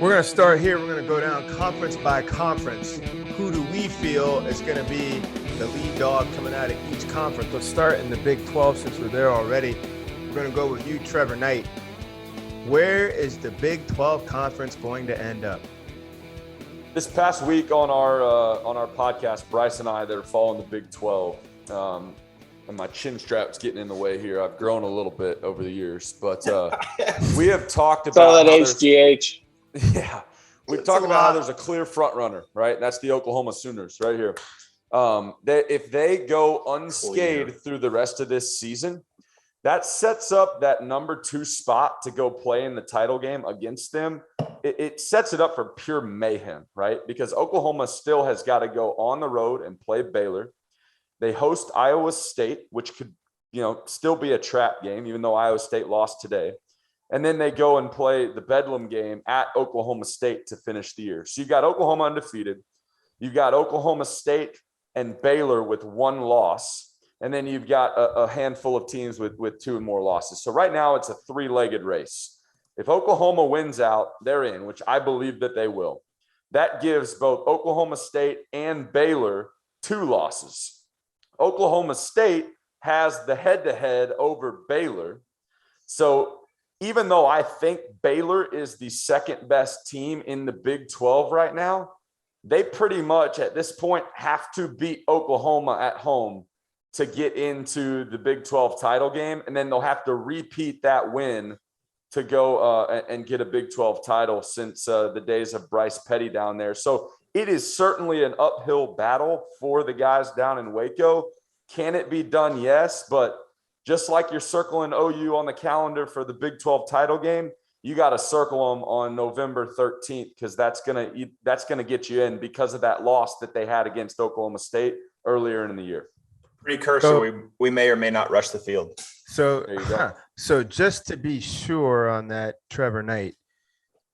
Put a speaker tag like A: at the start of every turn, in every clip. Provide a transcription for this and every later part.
A: We're going to start here. We're going to go down conference by conference. Who do we feel is going to be the lead dog coming out of each conference? Let's start in the Big 12 since we're there already. We're going to go with you, Trevor Knight. Where is the Big 12 conference going to end up?
B: This past week on our podcast, Bryce and I that are following the Big 12, and my chin strap's getting in the way here. I've grown a little bit over the years, but we have talked about
C: all that HGH.
B: Yeah, we've talked about how there's a clear front runner, right? That's the Oklahoma Sooners right here. If they go unscathed through the rest of this season, that sets up that number 2 spot to go play in the title game against them. It sets it up for pure mayhem, right? Because Oklahoma still has got to go on the road and play Baylor. They host Iowa State, which could, still be a trap game, even though Iowa State lost today. And then they go and play the Bedlam game at Oklahoma State to finish the year. So you've got Oklahoma undefeated. You've got Oklahoma State and Baylor with 1 loss. And then you've got a handful of teams with 2 more losses. So right now it's a 3-legged race. If Oklahoma wins out, they're in, which I believe that they will. That gives both Oklahoma State and Baylor 2 losses. Oklahoma State has the head-to-head over Baylor. So even though I think Baylor is the second best team in the Big 12 right now, they pretty much at this point have to beat Oklahoma at home to get into the Big 12 title game. And then they'll have to repeat that win to go and get a Big 12 title since the days of Bryce Petty down there. So it is certainly an uphill battle for the guys down in Waco. Can it be done? Yes, but just like you're circling OU on the calendar for the Big 12 title game, you got to circle them on November 13th because that's gonna get you in because of that loss that they had against Oklahoma State earlier in the year.
D: Precursor, we may or may not rush the field.
A: So there you go. So just to be sure on that, Trevor Knight,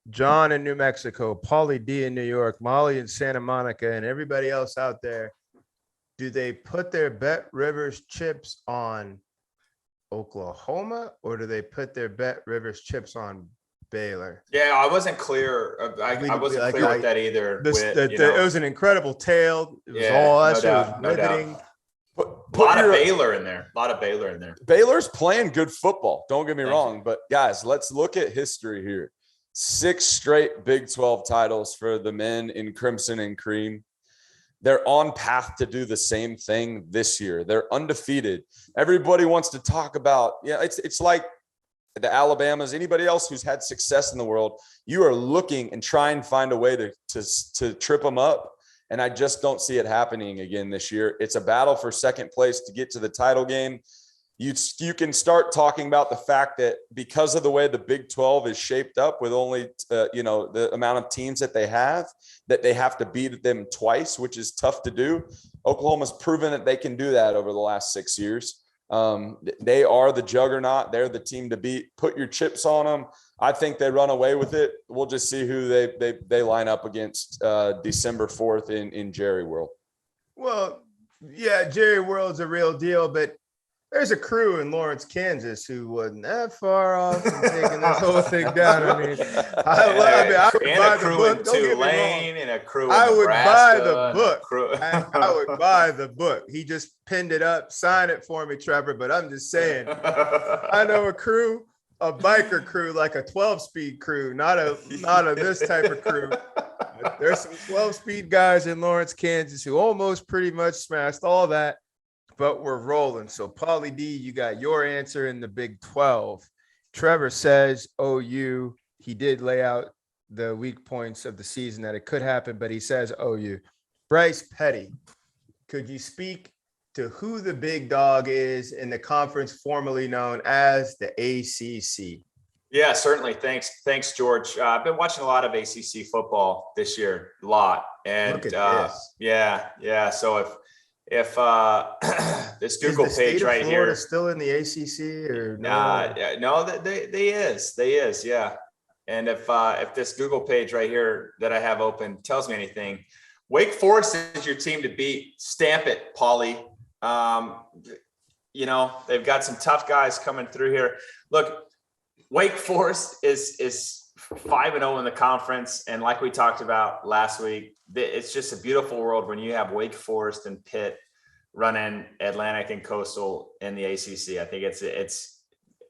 A: John in New Mexico, Paulie D in New York, Molly in Santa Monica, and everybody else out there, do they put their Bet Rivers chips on Oklahoma, or do they put their Bet Rivers chips on Baylor?
D: Yeah, I wasn't clear. I wasn't clear with that either.
A: It was an incredible tale. It was all us. It was riveting.
D: A lot of Baylor in there.
B: Baylor's playing good football. Don't get me wrong. But, guys, let's look at history here. 6 straight Big 12 titles for the men in crimson and cream. They're on path to do the same thing this year. They're undefeated. Everybody wants to talk about, it's like the Alabamas, anybody else who's had success in the world, you are looking and trying to find a way to trip them up. And I just don't see it happening again this year. It's a battle for second place to get to the title game. You can start talking about the fact that because of the way the Big 12 is shaped up with only, the amount of teams that they have to beat them twice, which is tough to do. Oklahoma's proven that they can do that over the last 6 years. They are the juggernaut. They're the team to beat. Put your chips on them. I think they run away with it. We'll just see who they line up against December 4th in Jerry World.
A: Well, yeah, Jerry World's a real deal, but there's a crew in Lawrence, Kansas, who wasn't that far off from taking this whole thing down. I mean, I would buy the book. Don't get me wrong.
D: And a crew in
A: I would buy the
D: Nebraska,
A: book. I would buy the book. He just pinned it up. Sign it for me, Trevor. But I'm just saying, I know a crew, a biker crew, like a 12-speed crew, not a this type of crew. There's some 12-speed guys in Lawrence, Kansas, who almost pretty much smashed all that. But we're rolling. So, Paulie D, you got your answer in the Big 12. Trevor says OU. He did lay out the weak points of the season that it could happen, but he says OU. Bryce Petty, could you speak to who the big dog is in the conference formerly known as the ACC?
D: Yeah, certainly. Thanks, George. I've been watching a lot of ACC football this year, a lot. And
A: look at this.
D: Yeah. So if this Google page right here
A: still in the ACC or
D: no, they is. Yeah. And if this Google page right here that I have open tells me anything, Wake Forest is your team to beat. Stamp it, Paulie. They've got some tough guys coming through here. Look, Wake Forest is 5-0 in the conference. And like we talked about last week, it's just a beautiful world when you have Wake Forest and Pitt running Atlantic and Coastal in the ACC. I think it's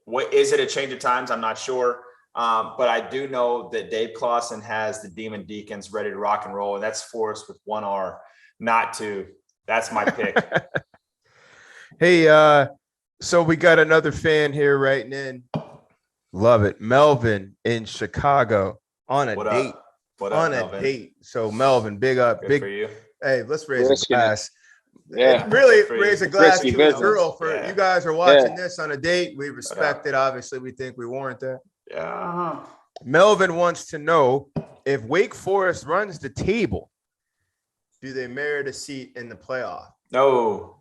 D: what is it a change of times? I'm not sure. But I do know that Dave Clawson has the Demon Deacons ready to rock and roll, and that's Forest with 1 R, not 2. That's my pick.
A: Hey, so we got another fan here writing in. Love it. Melvin in Chicago on a date. On a date. So Melvin, big up.
D: Good
A: big
D: for you.
A: Hey, let's raise a glass.
C: Yeah.
A: Really raise a glass to a girl for you guys are watching this on a date. We respect it. Obviously, we think we warrant that.
D: Yeah.
A: Melvin wants to know if Wake Forest runs the table, do they merit a seat in the playoff?
D: No.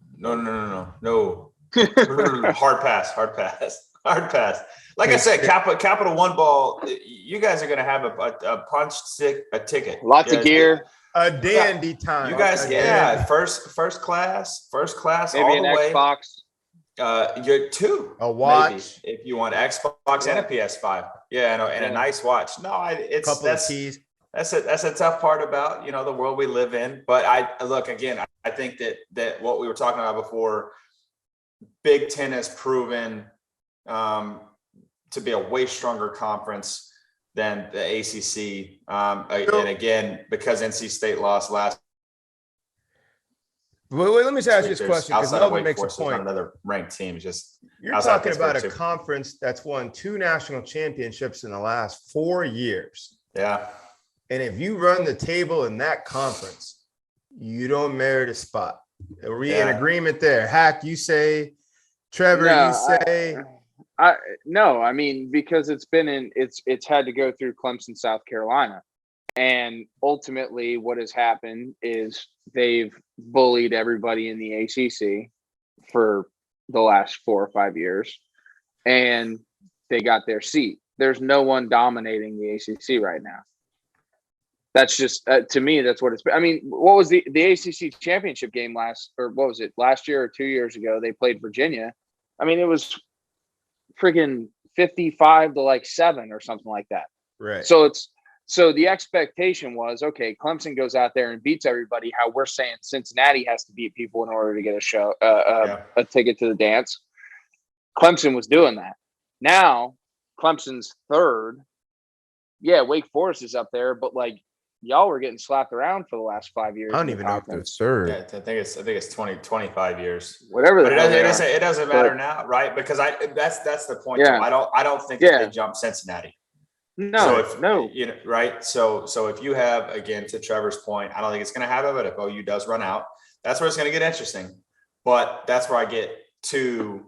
D: Hard pass. Like I said, Capital One ball, you guys are going to have a punch stick, a ticket.
C: Lots of gear.
A: A dandy time.
D: You guys, first class
C: maybe
D: all
C: an
D: the way.
C: Xbox.
D: You're 2.
A: A watch.
D: Maybe, if you want Xbox and a PS5. Yeah, and a nice watch. No, it's
A: couple of keys.
D: That's a tough part about, the world we live in. But I think that what we were talking about before, Big Ten has proven to be a way stronger conference than the ACC. And again, because NC State lost last.
A: Well, let me just ask you this question because Melvin makes a point.
D: Another ranked team,
A: you're talking about a conference that's won 2 national championships in the last 4 years.
D: Yeah.
A: And if you run the table in that conference, you don't merit a spot. Are we in agreement there? Hack, you say. Trevor, you say.
C: No, I mean, because it's had to go through Clemson, South Carolina. And ultimately what has happened is they've bullied everybody in the ACC for the last 4 or 5 years, and they got their seat. There's no one dominating the ACC right now. That's just, to me, that's what it's been. I mean, what was the ACC championship game last year or 2 years ago? They played Virginia. I mean, it was freaking 55-7 or something like that.
A: Right.
C: So the expectation was, okay, Clemson goes out there and beats everybody. How we're saying Cincinnati has to beat people in order to get a ticket to the dance. Clemson was doing that. Now Clemson's 3rd. Yeah, Wake Forest is up there, but y'all were getting slapped around for the last 5 years.
A: I don't even know if they're 3rd.
D: Yeah, I think it's 25 years.
C: Whatever.
D: But it doesn't matter now, right? Because that's the point.
C: Yeah.
D: I don't think that they jump Cincinnati.
C: No.
D: Right. So if you have, again, to Trevor's point, I don't think it's going to happen, but if OU does run out, that's where it's going to get interesting. But that's where I get two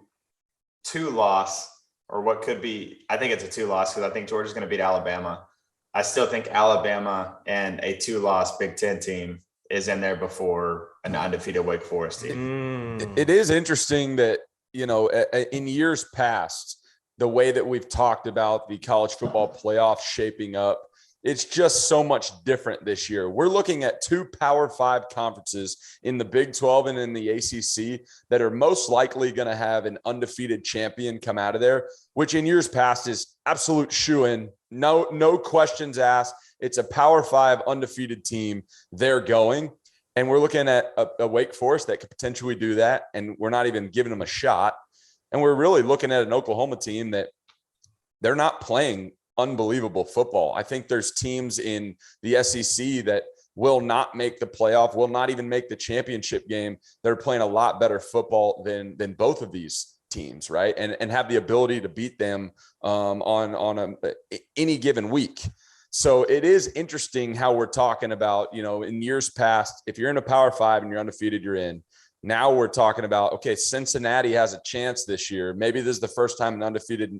D: loss, or what could be, I think it's a 2 loss because I think Georgia's going to beat Alabama. I still think Alabama and a 2-loss Big Ten team is in there before an undefeated Wake Forest team.
B: It is interesting that, in years past, the way that we've talked about the college football playoff shaping up, it's just so much different this year. We're looking at 2 Power 5 conferences in the Big 12 and in the ACC that are most likely going to have an undefeated champion come out of there, which in years past is absolute shoo-in. No questions asked. It's a Power 5 undefeated team. They're going. And we're looking at a Wake Forest that could potentially do that, and we're not even giving them a shot. And we're really looking at an Oklahoma team that they're not playing unbelievable football. I think there's teams in the SEC that will not make the playoff, will not even make the championship game. They're playing a lot better football than both of these teams, right? And have the ability to beat them on any given week. So it is interesting how we're talking about, in years past, if you're in a Power 5 and you're undefeated, you're in. Now we're talking about, okay, Cincinnati has a chance this year. Maybe this is the first time an undefeated,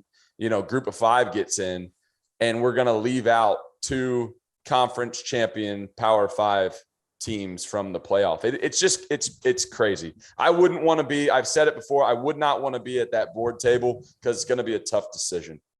B: group of 5 gets in, and we're going to leave out 2 conference champion Power 5 teams from the playoff. It's crazy. I wouldn't want to be, I've said it before, I would not want to be at that board table because it's going to be a tough decision.